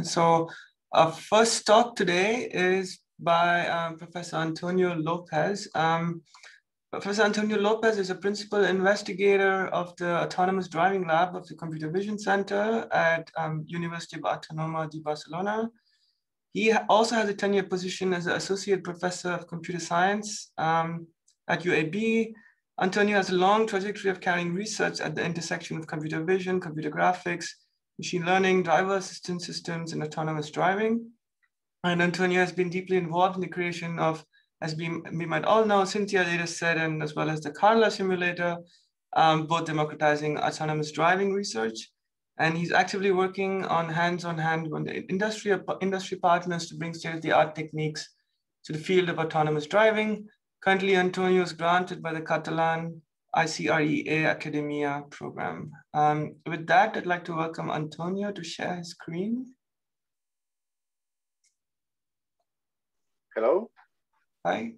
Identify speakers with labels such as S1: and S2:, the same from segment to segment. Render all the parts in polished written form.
S1: So our first talk today is by Professor Antonio Lopez. Professor Antonio Lopez is a principal investigator of the Autonomous Driving Lab of the Computer Vision Center at University of Autónoma de Barcelona. He also has a 10-year position as an associate professor of computer science at UAB. Antonio has a long trajectory of carrying research at the intersection of computer vision, computer graphics, machine learning, driver assistance systems, and autonomous driving. And Antonio has been deeply involved in the creation of, as we might all know, Cynthia dataset and as well as the Carla simulator, both democratizing autonomous driving research. And he's actively working on hand-on-hand with the industry partners to bring state-of-the-art techniques to the field of autonomous driving. Currently, Antonio is granted by the Catalan ICREA Academia program. With that, I'd like to welcome Antonio to share his screen.
S2: Hello.
S1: Hi.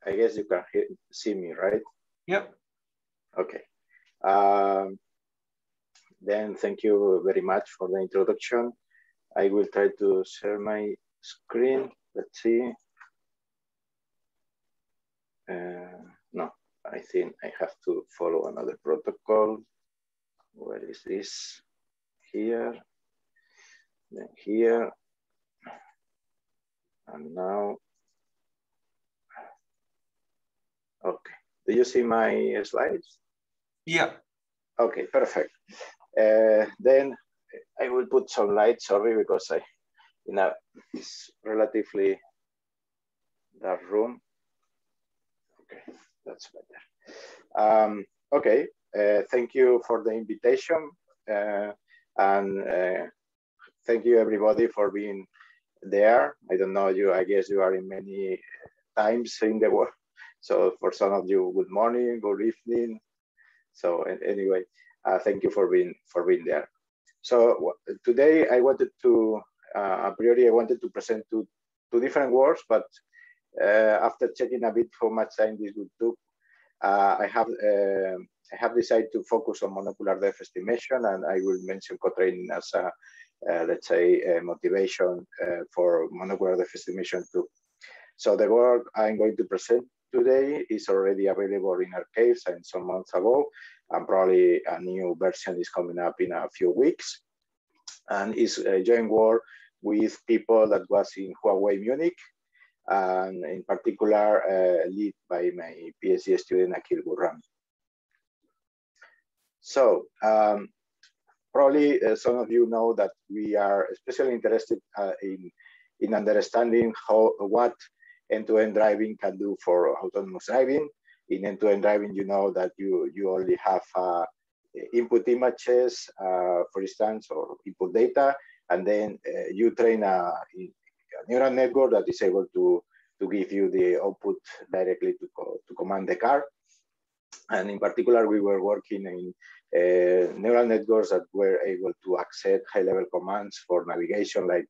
S2: I guess you can see me, right?
S1: Yep.
S2: Okay. Then thank you very much for the introduction. I will try to share my screen. Let's see. No, I think I have to follow another protocol. Where is this? Here, then here, and now. Okay, do you see my slides?
S1: Yeah.
S2: Okay, perfect. Then I will put some light, sorry, because it's relatively dark room. Okay, that's better. Okay, thank you for the invitation. And thank you everybody for being there. I don't know you, I guess you are in many times in the world. So for some of you, good morning, good evening. So anyway, thank you for being there. So today I wanted to, a priori I wanted to present two different works, but after checking a bit how much time this would take, I have decided to focus on monocular depth estimation, and I will mention co-training as a, let's say, a motivation for monocular depth estimation too. So the work I'm going to present today is already available in archives and some months ago, and probably a new version is coming up in a few weeks. And it's a joint work with people that was in Huawei Munich, and in particular led by my PhD student Akhil Gurrami. So probably some of you know that we are especially interested in understanding what end-to-end driving can do for autonomous driving. In end-to-end driving, you know that you only have input images, for instance, or input data, and then you train a neural network that is able to give you the output directly to command the car. And in particular, we were working in neural networks that were able to accept high-level commands for navigation, like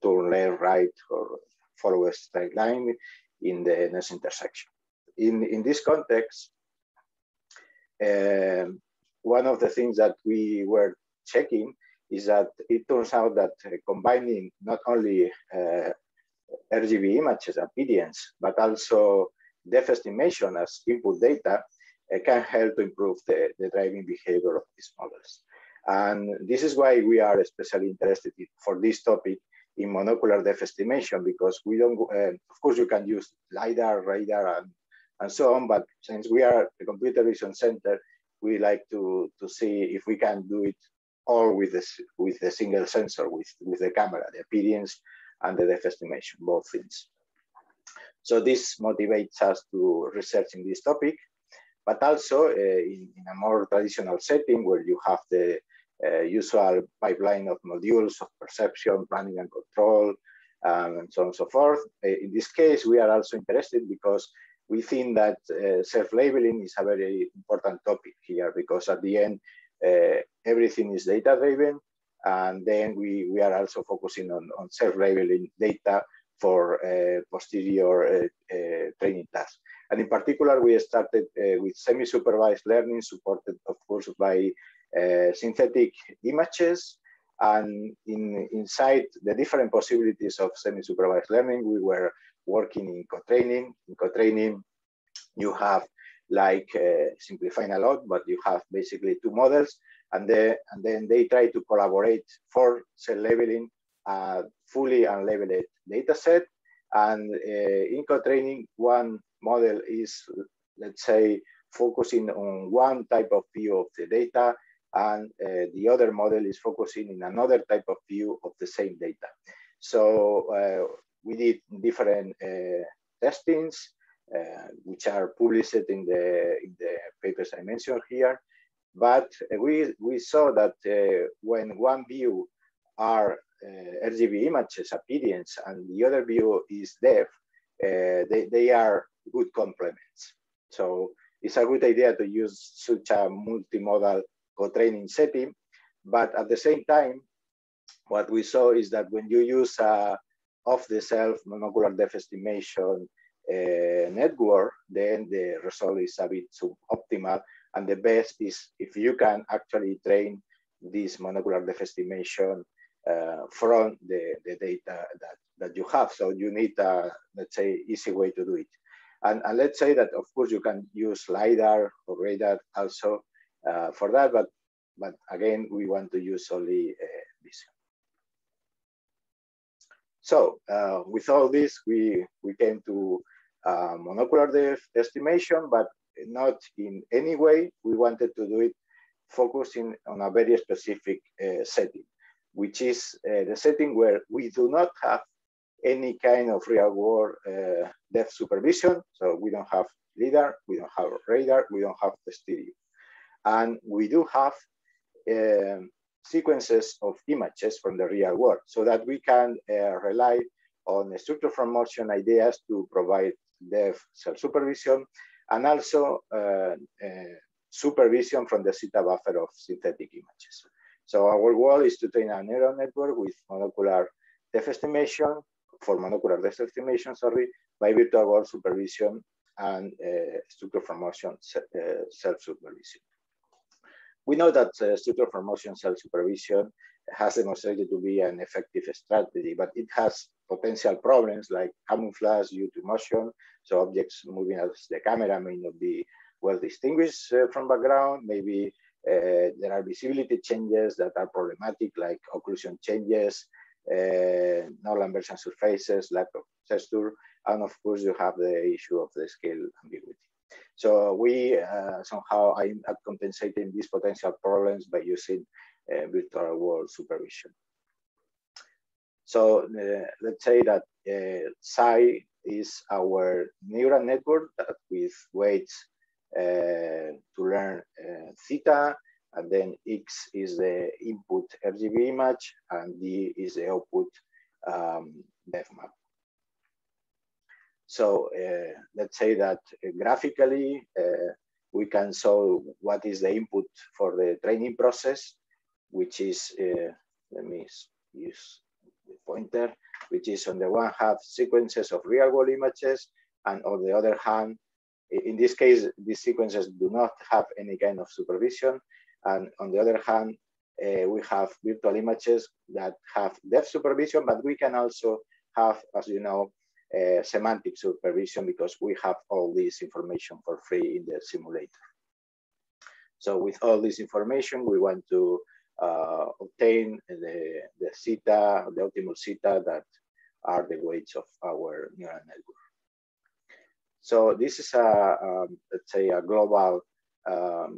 S2: turn left, right, or follow a straight line in the next intersection. In this context, one of the things that we were checking is that it turns out that combining not only RGB images appearance, but also depth estimation as input data can help to improve the driving behavior of these models. And this is why we are especially interested for this topic in monocular depth estimation, because we don't, of course you can use LiDAR, radar, and so on, but since we are a computer vision center, we like to see if we can do it all with a single sensor, with the camera, the appearance and the depth estimation, both things. So this motivates us to research in this topic, but also in a more traditional setting where you have the usual pipeline of modules of perception, planning and control, and so on and so forth. In this case, we are also interested because we think that self-labeling is a very important topic here, because at the end, everything is data-driven, and then we are also focusing on self-labeling data for posterior training tasks. And in particular, we started with semi-supervised learning, supported, of course, by synthetic images And inside the different possibilities of semi-supervised learning, we were working in co-training. In co-training, you have like simplifying a lot, but you have basically two models, and then they try to collaborate for self-labeling a fully unlabeled data set. And in co-training, one model is, let's say, focusing on one type of view of the data, and the other model is focusing in another type of view of the same data. So we did different testings, which are published in the papers I mentioned here. But we saw that when one view are RGB images, appearance, and the other view is depth, they are good complements. So it's a good idea to use such a multimodal co-training setting. But at the same time, what we saw is that when you use a off-the-shelf monocular depth estimation network, then the result is a bit suboptimal. And the best is if you can actually train this monocular depth estimation from the data that you have. So you need a, let's say, easy way to do it. And let's say that, of course, you can use LiDAR or radar also for that, but again, we want to use only vision. So with all this, we came to monocular depth estimation, but not in any way. We wanted to do it focusing on a very specific setting, which is the setting where we do not have any kind of real-world depth supervision. So we don't have LiDAR, we don't have radar, we don't have the stereo. And we do have sequences of images from the real world, so that we can rely on the structure from motion ideas to provide depth self-supervision, and also supervision from the zeta buffer of synthetic images. So our goal is to train a neural network with monocular depth estimation, by virtual world supervision and structure from motion self-supervision. We know that structure from motion self-supervision has demonstrated to be an effective strategy, but it has potential problems like camouflage due to motion. So objects moving as the camera may not be well distinguished from background. Maybe there are visibility changes that are problematic, like occlusion changes, null-inversion surfaces, lack of texture, and of course you have the issue of the scale ambiguity. So we somehow are compensating these potential problems by using virtual world supervision. So let's say that psi is our neural network that with weights to learn theta, and then X is the input RGB image, and D is the output depth map. So let's say that graphically, we can show what is the input for the training process, which is, let me use the pointer, which is on the one hand, sequences of real world images, and on the other hand, in this case, these sequences do not have any kind of supervision. And on the other hand, we have virtual images that have depth supervision, but we can also have, as you know, semantic supervision, because we have all this information for free in the simulator. So with all this information, we want to obtain the zeta, the optimal zeta that are the weights of our neural network. So this is a let's say a global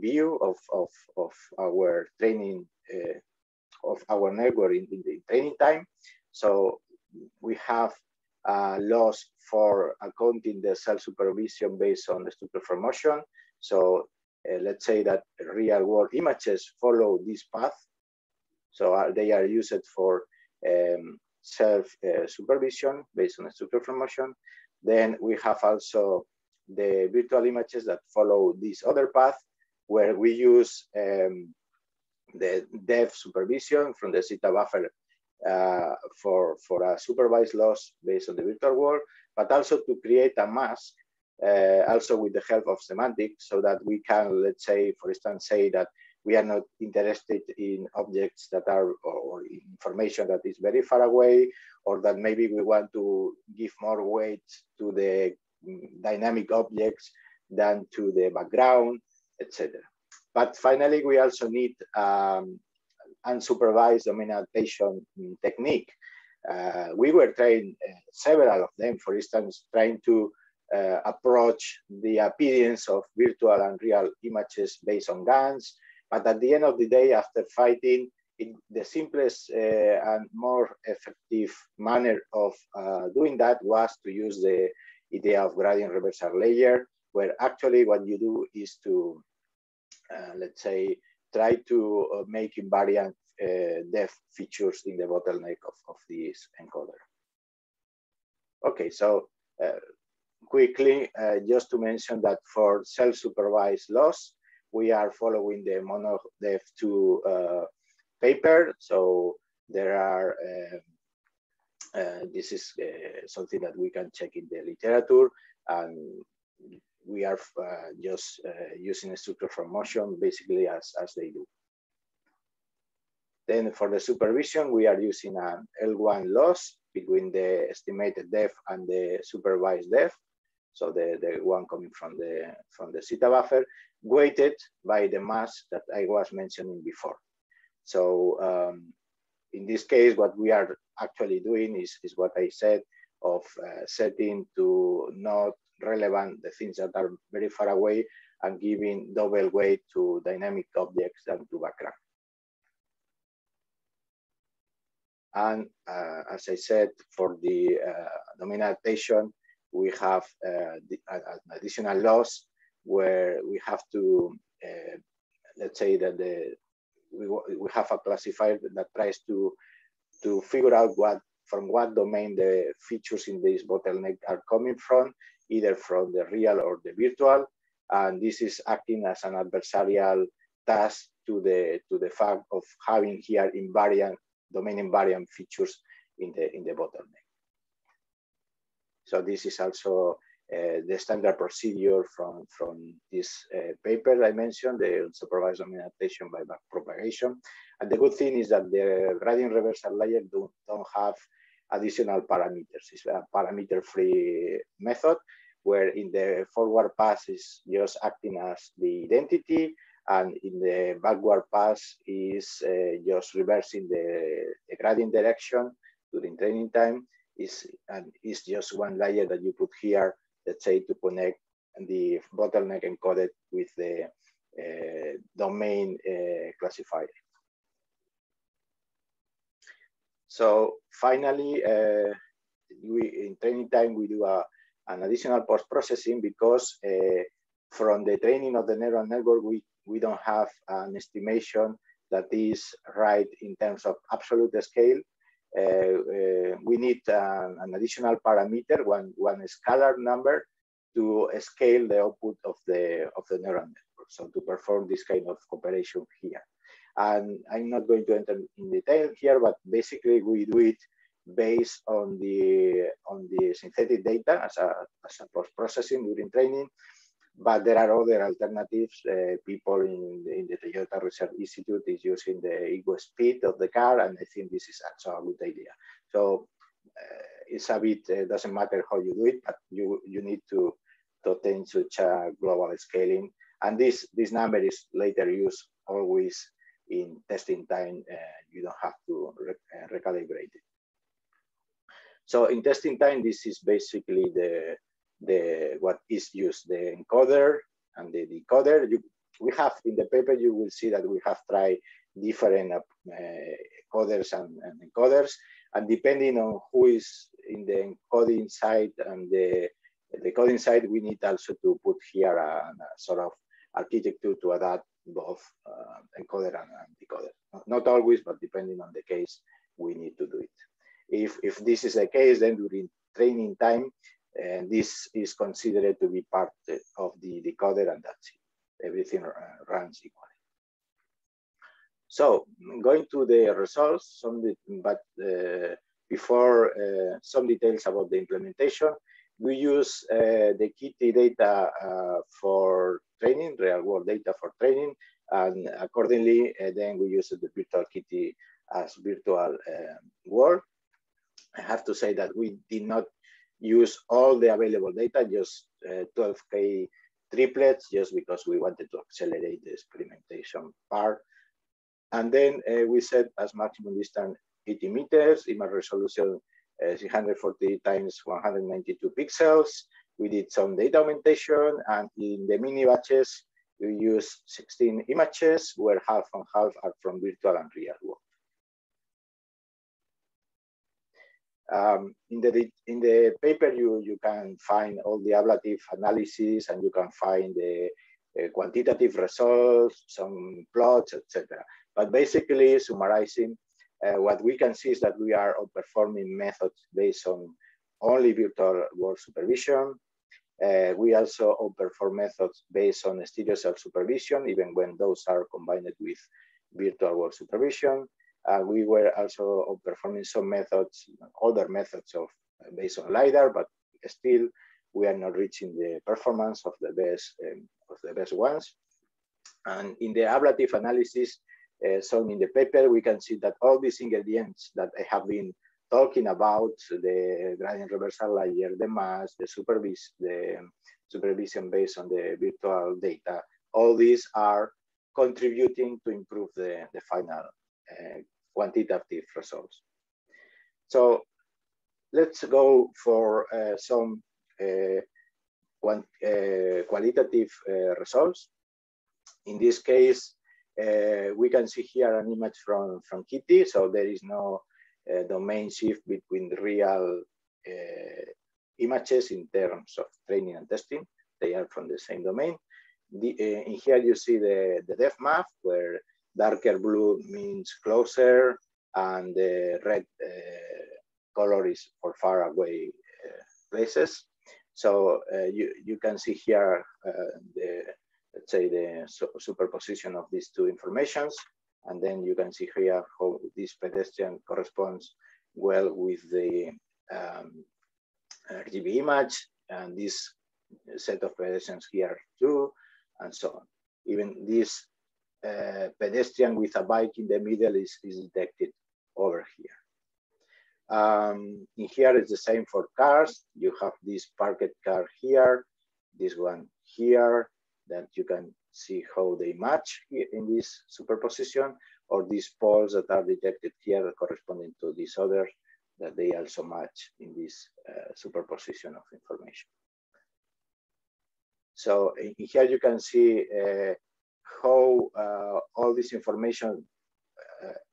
S2: view of our training of our network in the training time. So we have loss for accounting the self-supervision based on the structure from motion. So let's say that real world images follow this path. So they are used for self-supervision based on the structure from motion. Then we have also the virtual images that follow this other path, where we use the depth supervision from the zeta buffer for a supervised loss based on the virtual world, but also to create a mask, also with the help of semantics, so that we can, let's say, for instance, say that We are not interested in objects that are, or information that is very far away, or that maybe we want to give more weight to the dynamic objects than to the background, etc. But finally, we also need unsupervised domain annotation technique. We were trying several of them, for instance, trying to approach the appearance of virtual and real images based on GANs. But at the end of the day, after fighting, the simplest and more effective manner of doing that was to use the idea of gradient reversal layer, where actually what you do is to, let's say, try to make invariant depth features in the bottleneck of this encoder. Okay, so quickly, just to mention that for self-supervised loss, we are following the MonoDEVS2 paper. So there are, this is something that we can check in the literature, and we are just using a structure from motion basically as they do. Then for the supervision, we are using an L1 loss between the estimated depth and the supervised depth. So the one coming from the zeta buffer, weighted by the mass that I was mentioning before. So in this case, what we are actually doing is what I said of setting to not relevant the things that are very far away and giving double weight to dynamic objects and to background. And as I said, for the domain annotation, we have an additional loss where we have to, let's say that we have a classifier that tries to figure out from what domain the features in this bottleneck are coming from, either from the real or the virtual. And this is acting as an adversarial task to the fact of having here domain invariant features in the bottleneck. So this is also the standard procedure from this paper I mentioned, the unsupervised domain annotation by backpropagation. And the good thing is that the gradient reversal layer don't have additional parameters. It's a parameter-free method where in the forward pass is just acting as the identity, and in the backward pass is just reversing the gradient direction during training time. And it's just one layer that you put here, let's say, to connect the bottleneck encoded with the domain classifier. So finally, in training time, we do an additional post-processing because from the training of the neural network, we don't have an estimation that is right in terms of absolute scale. We need an additional parameter, one scalar number, to scale the output of the neural network. So to perform this kind of operation here. And I'm not going to enter in detail here, but basically we do it based on the synthetic data as a post-processing during training. But there are other alternatives. People in the Toyota Research Institute is using the ego speed of the car, and I think this is also a good idea. So it's a bit, doesn't matter how you do it, but you need to obtain such a global scaling. And this number is later used always in testing time. You don't have to recalibrate it. So in testing time, this is basically what is used, the encoder and the decoder. We have in the paper, you will see that we have tried different coders and encoders, and depending on who is in the encoding side and the decoding side, we need also to put here a sort of architecture to adapt both encoder and decoder. Not always, but depending on the case, we need to do it. If this is the case, then during training time, this is considered to be part of the decoder, and that's it. Everything runs equally. So going to the results, before some details about the implementation, we use the Kitty data for training, real world data for training, And accordingly, then we used the virtual kitty as virtual world. I have to say that we did not use all the available data, just 12K triplets, just because we wanted to accelerate the experimentation part. And then we set as maximum distance 80 meters, image resolution 340 times 192 pixels. We did some data augmentation, and in the mini batches, we use 16 images, where half and half are from virtual and real world. In the paper, you can find all the ablative analysis, and you can find the quantitative results, some plots, etc. But basically, summarizing, what we can see is that we are outperforming methods based on only virtual world supervision. We also outperform methods based on stereo self-supervision, even when those are combined with virtual world supervision. We were also outperforming some methods, other methods of based on LiDAR, but still we are not reaching the performance of the best ones. And in the ablative analysis shown in the paper, we can see that all these ingredients that I have been talking about, the gradient reversal layer, the mask, the supervision based on the virtual data, all these are contributing to improve the final quantitative results. So let's go for some qualitative results. In this case, we can see here an image from Kitty, so there is no domain shift between the real images in terms of training and testing. They are from the same domain. In here you see the depth map, where darker blue means closer, and the red color is for far away places. So you can see here let's say the superposition of these two informations, and then you can see here how this pedestrian corresponds well with the RGB image, and this set of pedestrians here too, and so on. Even this pedestrian with a bike in the middle is detected over here. In here it's the same for cars. You have this parked car here, this one here, that you can see how they match in this superposition, or these poles that are detected here corresponding to these others, that they also match in this superposition of information. So in here you can see how all this information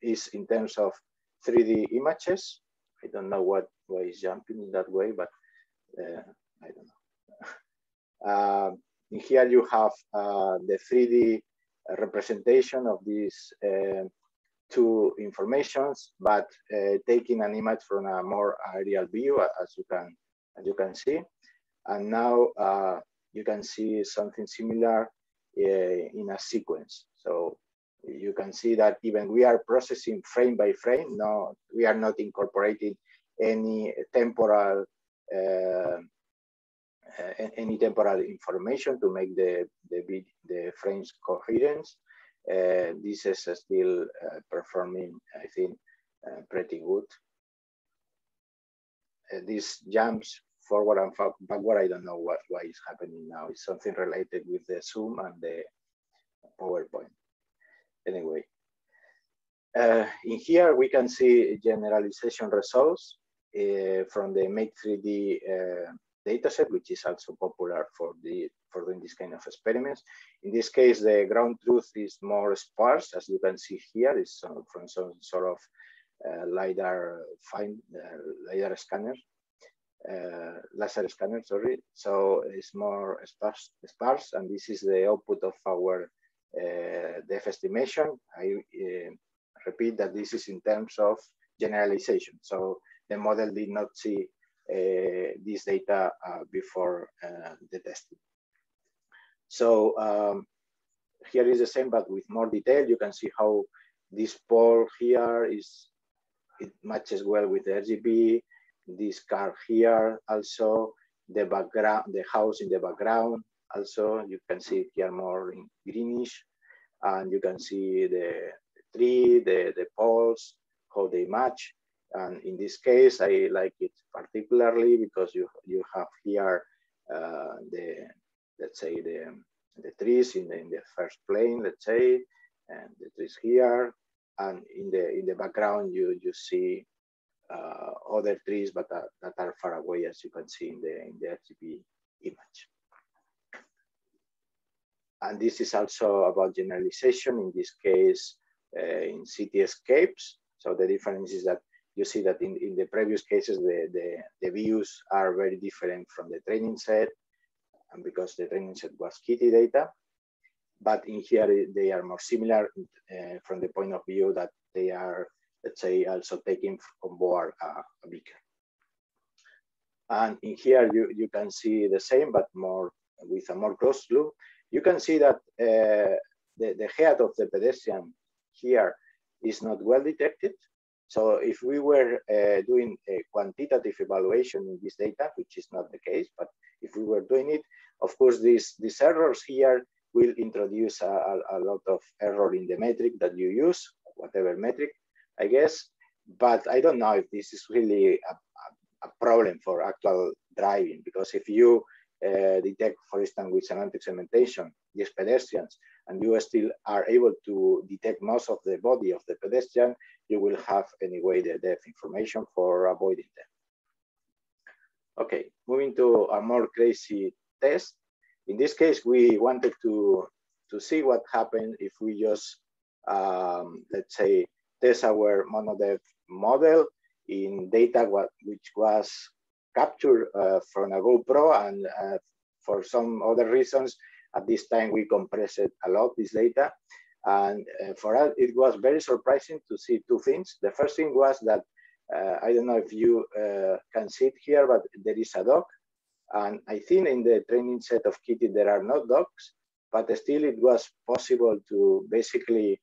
S2: is in terms of 3D images. I don't know why is jumping in that way, but I don't know. In here you have the 3D representation of these two informations, but taking an image from a more aerial view, as you can see. And now you can see something similar in a sequence. So you can see that even we are processing frame by frame. No, we are not incorporating any temporal information to make the frames coherent. This is still performing, I think, pretty good. This jumps forward and backward. I don't know why is happening now. It's something related with the Zoom and the PowerPoint. Anyway, in here we can see generalization results from the Make3D dataset, which is also popular for doing this kind of experiments. In this case, the ground truth is more sparse, as you can see here. It's from some sort of LiDAR LiDAR scanner, laser scanner, sorry. So it's more sparse, and this is the output of our depth estimation. I repeat that this is in terms of generalization. So the model did not see this data before the testing. So here is the same, but with more detail. You can see how this pole here it matches well with the RGB. This car here also, the background, the house in the background also, you can see it here more in greenish. and you can see the tree, the poles, how they match. And in this case, I like it particularly because you have here let's say the trees in the first plane, let's say, and the trees here, and in the background you see other trees, but that are far away, as you can see in the RGB image. And this is also about generalization, in this case, in cityscapes. So the difference is that you see that in the previous cases, the views are very different from the training set, and because the training set was kitty data. But in here, they are more similar from the point of view that they are, let's say, also taking on board a beaker. And in here, you can see the same, but more with a more close look. You can see that the head of the pedestrian here is not well detected. So if we were doing a quantitative evaluation in this data, which is not the case, but if we were doing it, of course, these errors here will introduce a lot of error in the metric that you use, whatever metric, I guess. But I don't know if this is really a problem for actual driving, because if you detect, for instance, with semantic segmentation, these pedestrians, and you still are able to detect most of the body of the pedestrian, you will have anyway the depth information for avoiding them. Okay, moving to a more crazy test. In this case, we wanted to see what happened if we just, let's say, test our MonoDEVS model in data which was captured from a GoPro, and for some other reasons, at this time we compressed a lot this data. And for us, it was very surprising to see two things. The first thing was that, I don't know if you can see it here, but there is a dog. And I think in the training set of Kitty, there are no dogs, but still it was possible to basically,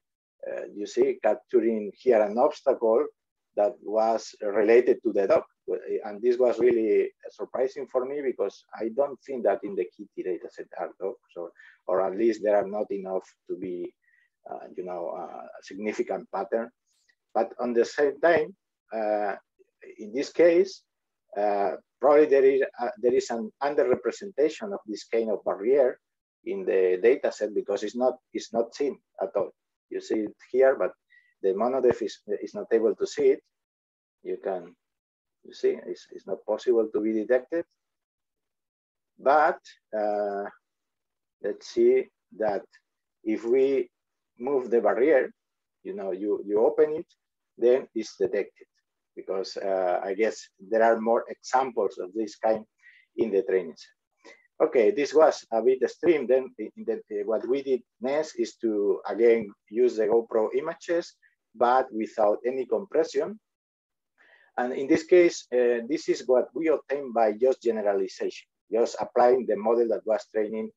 S2: you see, capturing here an obstacle that was related to the dog. And this was really surprising for me, because I don't think that in the Kitty dataset are dogs, or at least there are not enough to be, you know, a significant pattern. But on the same time, in this case, probably there is an underrepresentation of this kind of barrier in the dataset, because it's not seen at all. You see it here, but the MonoDEVS is not able to see it. You see, it's not possible to be detected. But let's see that if we move the barrier, you know, you open it, then it's detected, because I guess there are more examples of this kind in the training set. Okay, this was a bit extreme. Then what we did next is to, again, use the GoPro images, but without any compression. And in this case, this is what we obtained by just generalization, just applying the model that was trained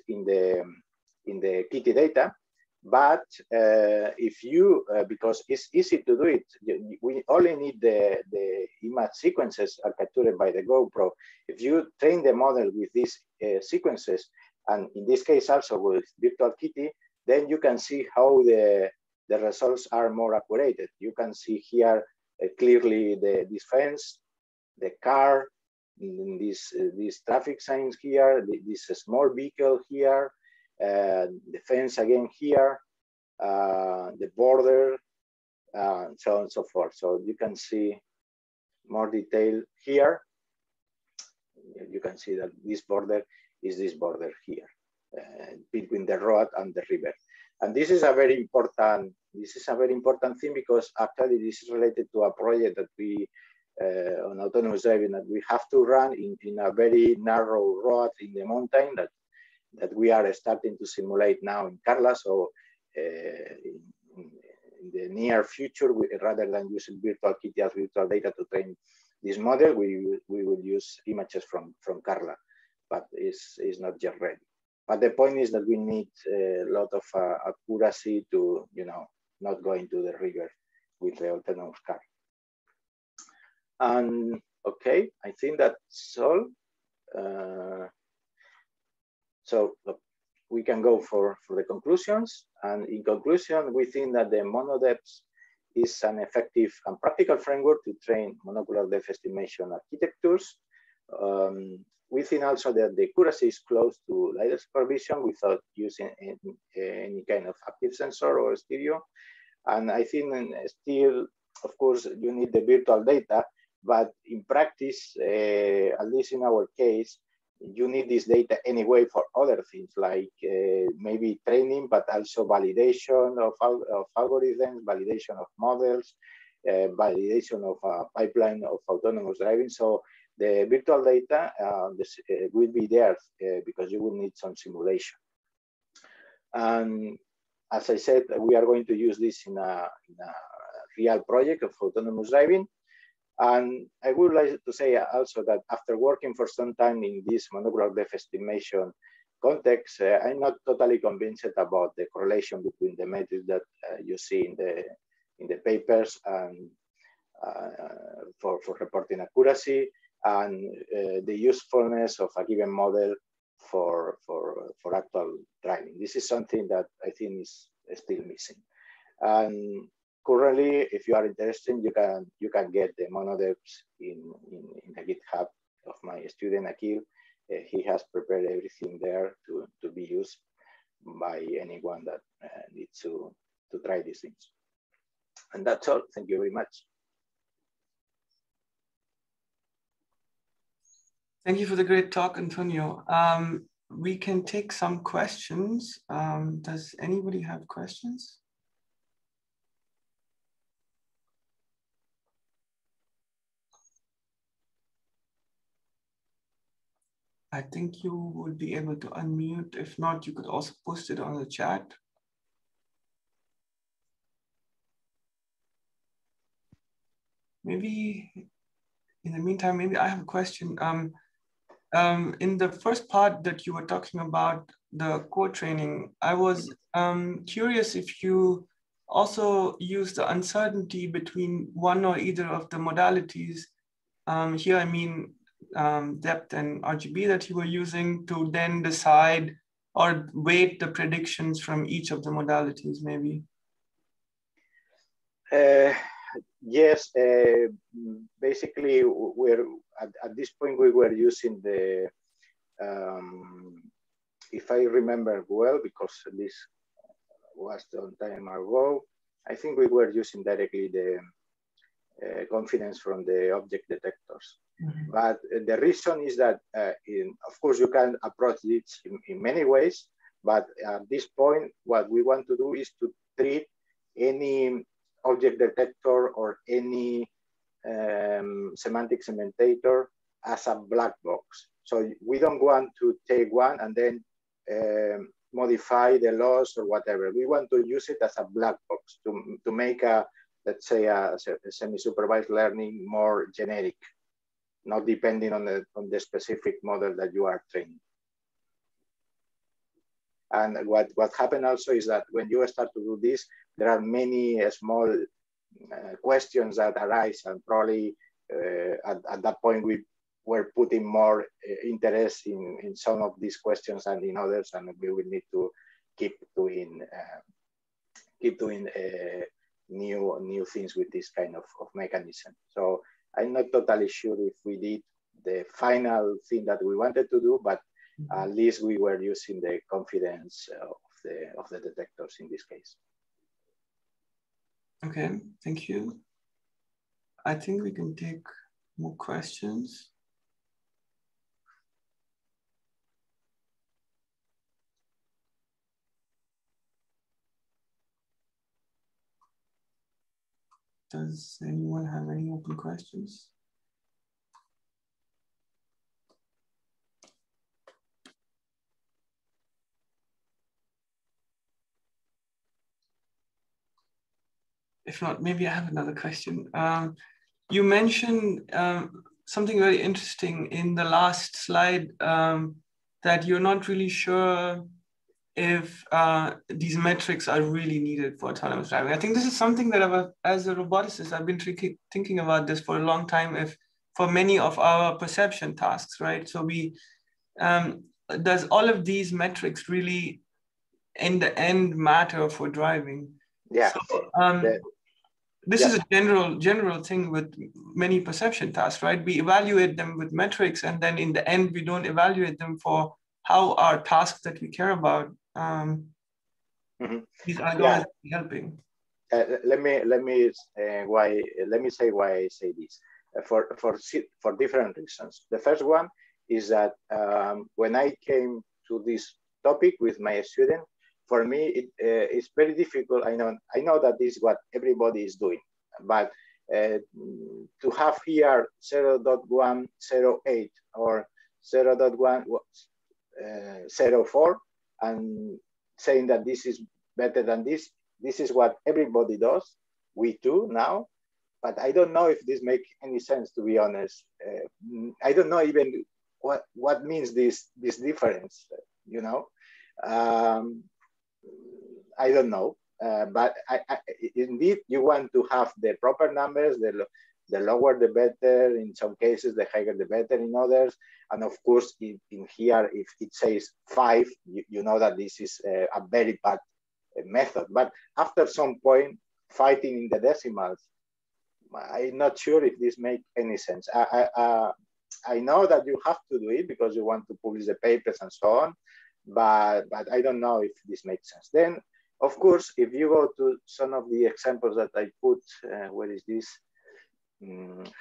S2: in the Kitty data. But if you, because it's easy to do it, we only need the image sequences are captured by the GoPro. If you train the model with these sequences, and in this case also with Virtual Kitty, then you can see how the results are more accurate. You can see here clearly this fence, the car, these traffic signs here, this small vehicle here, the fence again here, the border, so on and so forth. So you can see more detail here. You can see that this border is this border here, between the road and the river. And this is a very important thing, because actually this is related to a project that we on autonomous driving, that we have to run in a very narrow road in the mountain that we are starting to simulate now in Carla. So in the near future, rather than using Virtual Kitty as virtual data to train this model, we will use images from Carla, but it's not yet ready. But the point is that we need a lot of accuracy to, you know, not go into the river with the autonomous car. And okay, I think that's all. So we can go for the conclusions. And in conclusion, we think that the MonoDEVS is an effective and practical framework to train monocular depth estimation architectures. We think also that the accuracy is close to LiDAR supervision without using any kind of active sensor or stereo. And I think still, of course, you need the virtual data, but in practice, at least in our case, you need this data anyway for other things like maybe training, but also validation of algorithms, validation of models, validation of a pipeline of autonomous driving. So the virtual data will be there because you will need some simulation. And as I said, we are going to use this in a real project of autonomous driving. And I would like to say also that after working for some time in this monocular depth estimation context, I'm not totally convinced about the correlation between the metrics that you see in the papers and for reporting accuracy and the usefulness of a given model for actual driving. This is something that I think is still missing. And currently, if you are interested, you can get the MonoDEVS in the GitHub of my student Akil. He has prepared everything there to be used by anyone that needs to try these things. And that's all. Thank you very much.
S1: Thank you for the great talk, Antonio. We can take some questions. Does anybody have questions? I think you would be able to unmute. If not, you could also post it on the chat. Maybe in the meantime, maybe I have a question. In the first part that you were talking about the code training, I was curious if you also use the uncertainty between one or either of the modalities. Here, I mean, depth and RGB that you were using to then decide or weight the predictions from each of the modalities, maybe?
S2: Yes, basically, we're at this point we were using the, if I remember well, because this was some time ago, I think we were using directly the confidence from the object detectors. Mm-hmm. But the reason is that, of course, you can approach this in many ways, but at this point, what we want to do is to treat any object detector or any semantic cementator as a black box. So we don't want to take one and then modify the loss or whatever. We want to use it as a black box to make a, let's say, a semi-supervised learning more generic, not depending on the specific model that you are training. And what happened also is that when you start to do this, there are many small questions that arise, and probably at that point we were putting more interest in some of these questions and in others, and we will need to keep doing new things with this kind of mechanism. So I'm not totally sure if we did the final thing that we wanted to do, but at least we were using the confidence of the detectors in this case.
S1: Okay, thank you. I think we can take more questions. Does anyone have any open questions? If not, maybe I have another question. You mentioned something very interesting in the last slide, that you're not really sure if these metrics are really needed for autonomous driving. I think this is something that as a roboticist, I've been thinking about this for a long time, if for many of our perception tasks, right? So we, does all of these metrics really in the end matter for driving?
S2: Yeah.
S1: So, this is a general thing with many perception tasks, right? We evaluate them with metrics, and then in the end, we don't evaluate them for how our tasks that we care about. These algorithms helping.
S2: Let me say why I say this for different reasons. The first one is that when I came to this topic with my student, for me it's very difficult. I know that this is what everybody is doing, but to have here 0.108 or 0.104 and saying that this is better than this. This is what everybody does. We do now, but I don't know if this makes any sense, to be honest. I don't know even what means this difference, you know? I don't know, but indeed you want to have the proper numbers, the lower the better, in some cases the higher the better in others. And of course, in here, if it says 5, you know that this is a very bad method. But after some point, fighting in the decimals, I'm not sure if this makes any sense. I know that you have to do it because you want to publish the papers and so on, but I don't know if this makes sense. Then, of course, if you go to some of the examples that I put, where is this?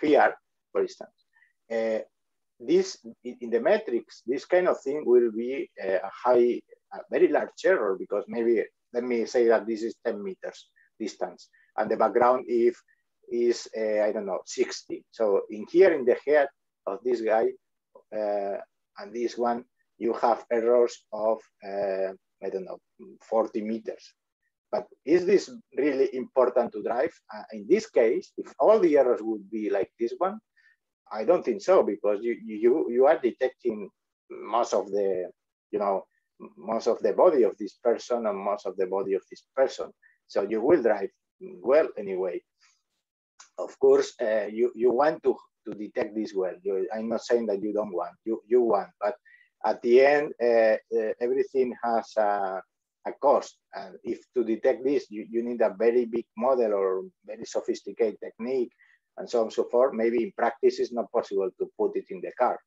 S2: Here, for instance. This in the metrics, this kind of thing will be a very large error, because maybe, let me say that this is 10 meters distance and the background is I don't know, 60. So in here in the head of this guy and this one, you have errors of I don't know, 40 meters. But is this really important to drive? In this case, if all the errors would be like this one, I don't think so, because you are detecting most of the, most of the body of this person and most of the body of this person. So you will drive well anyway. Of course, you want to detect this well. I'm not saying that you don't want, you want, but at the end, everything has a cost. And if to detect this, you need a very big model or very sophisticated technique and so on and so forth. Maybe in practice, it's not possible to put it in the car.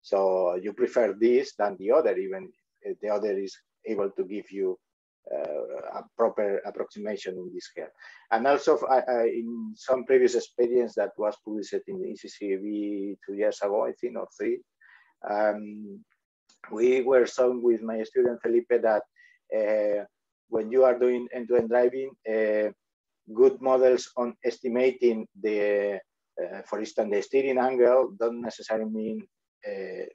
S2: So you prefer this than the other, even if the other is able to give you a proper approximation in this case. And also in some previous experience that was published in the ECCV 2 years ago, I think, or 3, we were shown with my student Felipe that when you are doing end-to-end driving, good models on estimating the, for instance, the steering angle don't necessarily mean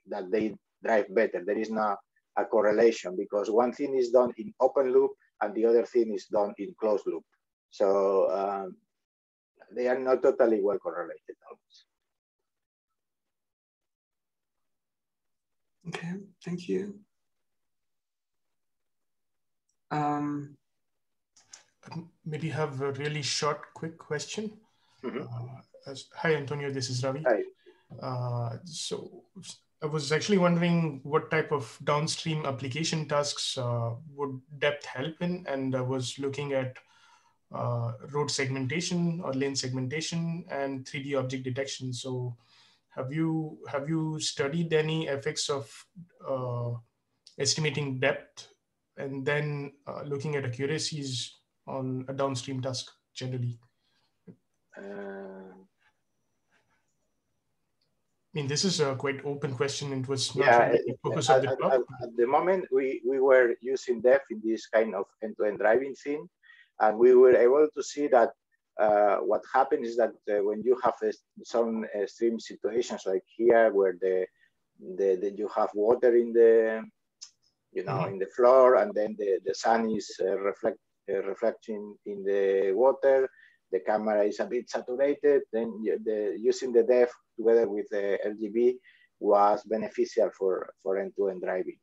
S2: that they drive better. There is not a correlation, because one thing is done in open loop and the other thing is done in closed loop. So they are not totally well correlated always.
S1: Okay, thank you.
S3: Maybe have a really short, quick question. Hi, Antonio, this is Ravi.
S2: Hi.
S3: So I was actually wondering what type of downstream application tasks would depth help in, and I was looking at road segmentation or lane segmentation and 3D object detection. So have you studied any effects of estimating depth and then looking at accuracies on a downstream task generally? I mean, this is a quite open question. It was not really the focus of the talk.
S2: At the moment, we were using depth in this kind of end-to-end driving thing, and we were able to see that what happens is that when you have some extreme situations like here, where you have water in the in the floor, and then the sun is reflecting in the water, the camera is a bit saturated, then using the depth together with the RGB was beneficial for end-to-end driving.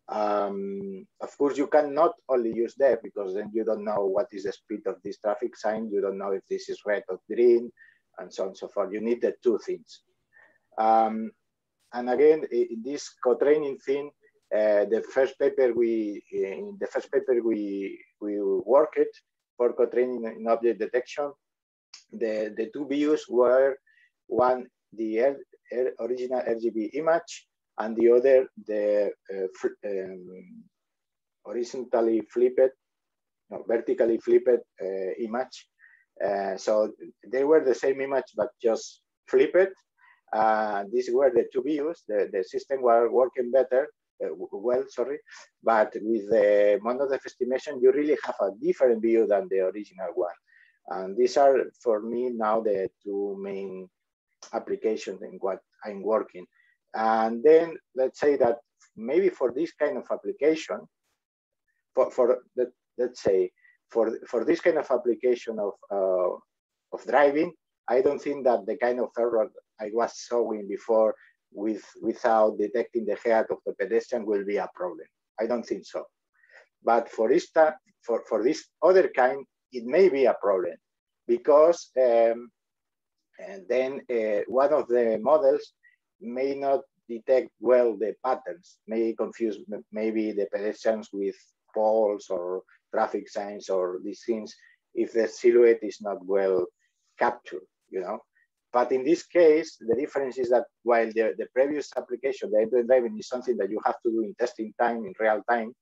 S2: Of course, you cannot only use depth, because then you don't know what is the speed of this traffic sign. You don't know if this is red or green, and so on and so forth. You need the two things. And again, in this co-training thing, The first paper we worked for co-training in object detection. The two views were one the original RGB image, and the other the vertically flipped image. So they were the same image but just flipped. These were the two views. The system was working better. But with the MonoDEVS estimation, you really have a different view than the original one. And these are, for me, now the two main applications in what I'm working. And then let's say that maybe for this kind of application, let's say for this kind of application of driving, I don't think that the kind of error I was showing before without detecting the head of the pedestrian will be a problem. I don't think so. But for this other kind, it may be a problem because and then one of the models may not detect well the patterns, may confuse maybe the pedestrians with poles or traffic signs or these things if the silhouette is not well captured, you know. But in this case, the difference is that while the previous application, the end-to-end driving, is something that you have to do in testing time, in real time,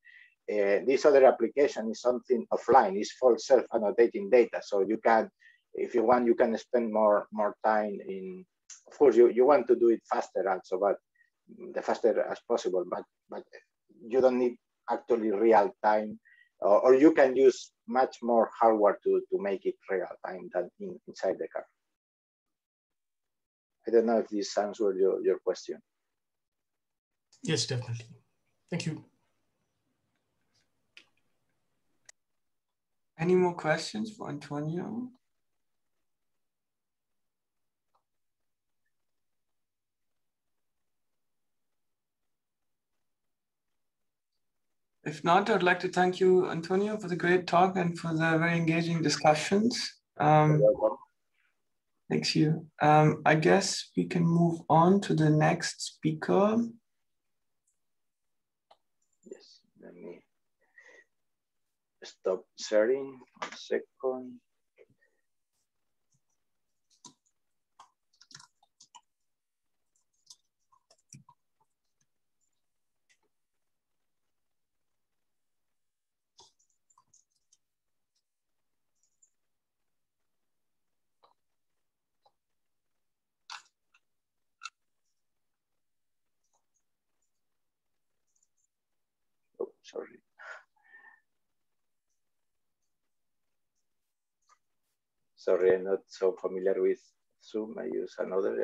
S2: this other application is something offline. It's for self-annotating data. So you can, if you want, you can spend more time in, of course, you want to do it faster also, but the faster as possible, but you don't need actually real time, or you can use much more hardware to make it real time than inside the car. I don't know if this answered your question.
S3: Yes, definitely. Thank you.
S1: Any more questions for Antonio? If not, I'd like to thank you, Antonio, for the great talk and for the very engaging discussions.
S2: You're welcome.
S1: Thanks you. I guess we can move on to the next speaker.
S2: Yes, let me stop sharing 1 second. Oh, sorry. Sorry, I'm not so familiar with Zoom. I use another.